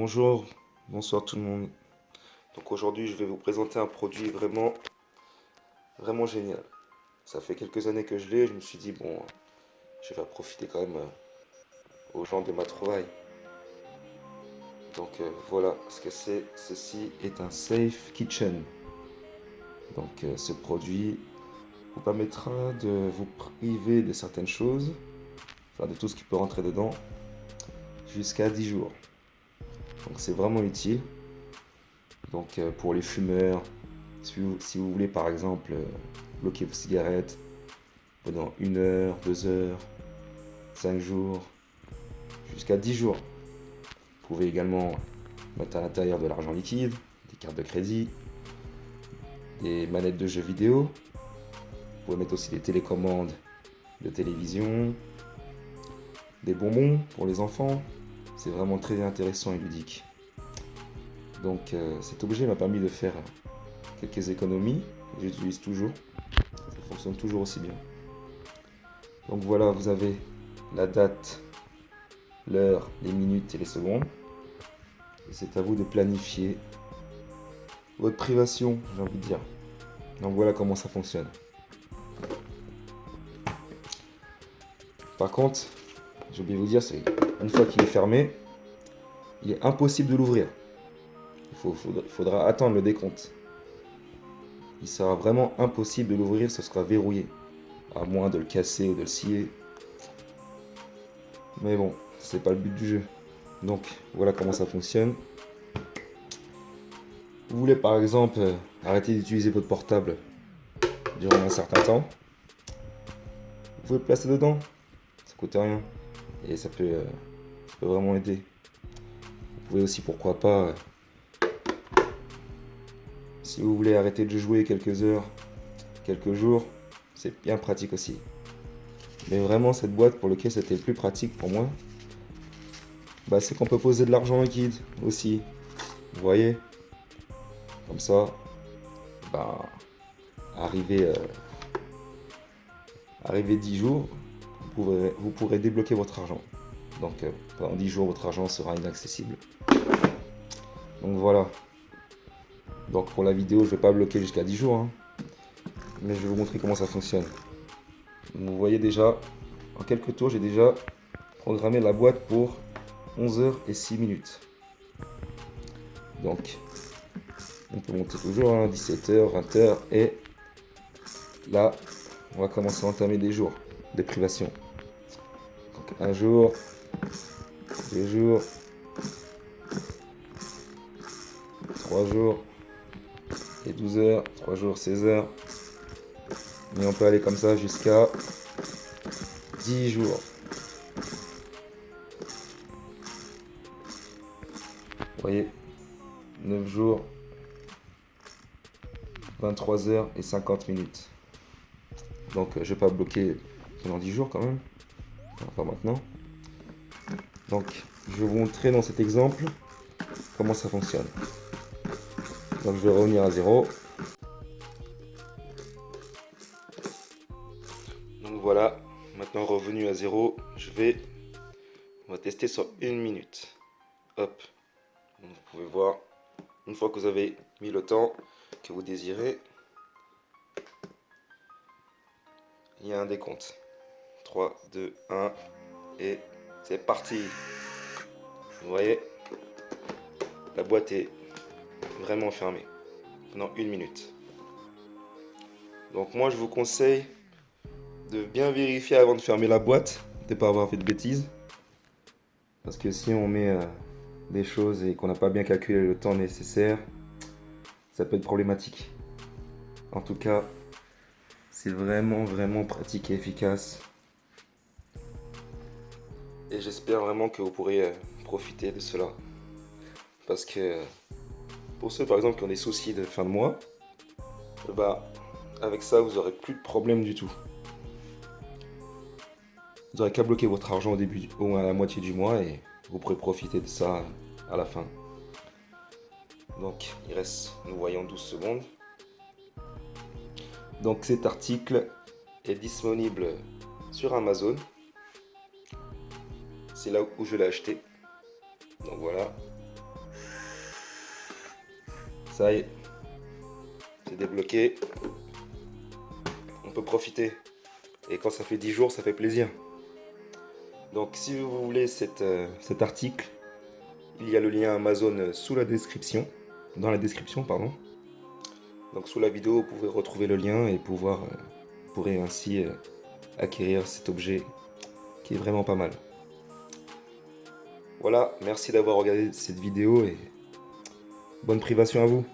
Bonjour, bonsoir tout le monde. Donc aujourd'hui, je vais vous présenter un produit vraiment génial. Ça fait quelques années que je l'ai, je me suis dit, bon, je vais profiter quand même aux gens de ma trouvaille. Donc voilà ce que c'est. Ceci est un Safe Kitchen. Donc ce produit vous permettra de vous priver de certaines choses, enfin de tout ce qui peut rentrer dedans, jusqu'à 10 jours. Donc c'est vraiment utile. Donc pour les fumeurs, si vous voulez par exemple bloquer vos cigarettes pendant 1 heure, 2 heures, 5 jours, jusqu'à 10 jours. Vous pouvez également mettre à l'intérieur de l'argent liquide, des cartes de crédit, des manettes de jeux vidéo. Vous pouvez mettre aussi des télécommandes de télévision, des bonbons pour les enfants. C'est vraiment très intéressant et ludique. Donc cet objet m'a permis de faire quelques économies. J'utilise toujours. Ça fonctionne toujours aussi bien. Donc voilà, vous avez la date, l'heure, les minutes et les secondes. Et c'est à vous de planifier votre privation, j'ai envie de dire. Donc voilà comment ça fonctionne. Par contre, j'ai oublié de vous dire, c'est une fois qu'il est fermé, il est impossible de l'ouvrir. Il faudra attendre le décompte. Il sera vraiment impossible de l'ouvrir, ce sera verrouillé. À moins de le casser ou de le scier. Mais bon, c'est pas le but du jeu. Donc voilà comment ça fonctionne. Vous voulez par exemple arrêter d'utiliser votre portable durant un certain temps, vous pouvez le placer dedans, ça coûte rien et ça peut vraiment aider. Vous pouvez aussi, pourquoi pas, si vous voulez arrêter de jouer quelques heures, quelques jours, c'est bien pratique aussi. Mais vraiment, cette boîte pour laquelle c'était le plus pratique pour moi, c'est qu'on peut poser de l'argent liquide aussi. Vous voyez, comme ça, bah, arrivé, arrivé 10 jours, vous pourrez débloquer votre argent. Donc pendant 10 jours, votre argent sera inaccessible. Donc voilà. Donc pour la vidéo, je ne vais pas bloquer jusqu'à 10 jours, hein, mais je vais vous montrer comment ça fonctionne. Vous voyez déjà, en quelques tours, j'ai déjà programmé la boîte pour 11h06. Donc, on peut monter toujours, hein, 17h, 20h, et là, on va commencer à entamer des jours de privation. Donc, un jour, 2 jours, 3 jours, et 12 heures, 3 jours, 16 heures. Mais on peut aller comme ça jusqu'à 10 jours. Vous voyez, 9 jours, 23h50. Donc je vais pas bloquer pendant 10 jours quand même. Enfin, pas maintenant. Donc je vais vous montrer dans cet exemple comment ça fonctionne. Donc je vais revenir à 0. Donc voilà, maintenant revenu à 0, on va tester sur 1 minute. Hop, donc, vous pouvez voir, une fois que vous avez mis le temps que vous désirez, il y a un décompte. 3, 2, 1, et c'est parti. Vous voyez, la boîte est vraiment fermée pendant 1 minute. Donc moi je vous conseille de bien vérifier avant de fermer la boîte, de ne pas avoir fait de bêtises. Parce que si on met des choses et qu'on n'a pas bien calculé le temps nécessaire, ça peut être problématique. En tout cas, c'est vraiment pratique et efficace. Et j'espère vraiment que vous pourrez profiter de cela. Parce que pour ceux par exemple qui ont des soucis de fin de mois, avec ça vous n'aurez plus de problème du tout. Vous n'aurez qu'à bloquer votre argent au début ou à la moitié du mois et vous pourrez profiter de ça à la fin. Donc il reste, nous voyons, 12 secondes. Donc cet article est disponible sur Amazon. C'est là où je l'ai acheté. Donc voilà. Ça y est, c'est débloqué. On peut profiter. Et quand ça fait 10 jours, ça fait plaisir. Donc si vous voulez cet article, il y a le lien Amazon sous la description. Dans la description, pardon. Donc sous la vidéo, vous pouvez retrouver le lien et vous pourrez ainsi acquérir cet objet qui est vraiment pas mal. Voilà, merci d'avoir regardé cette vidéo et bonne privation à vous.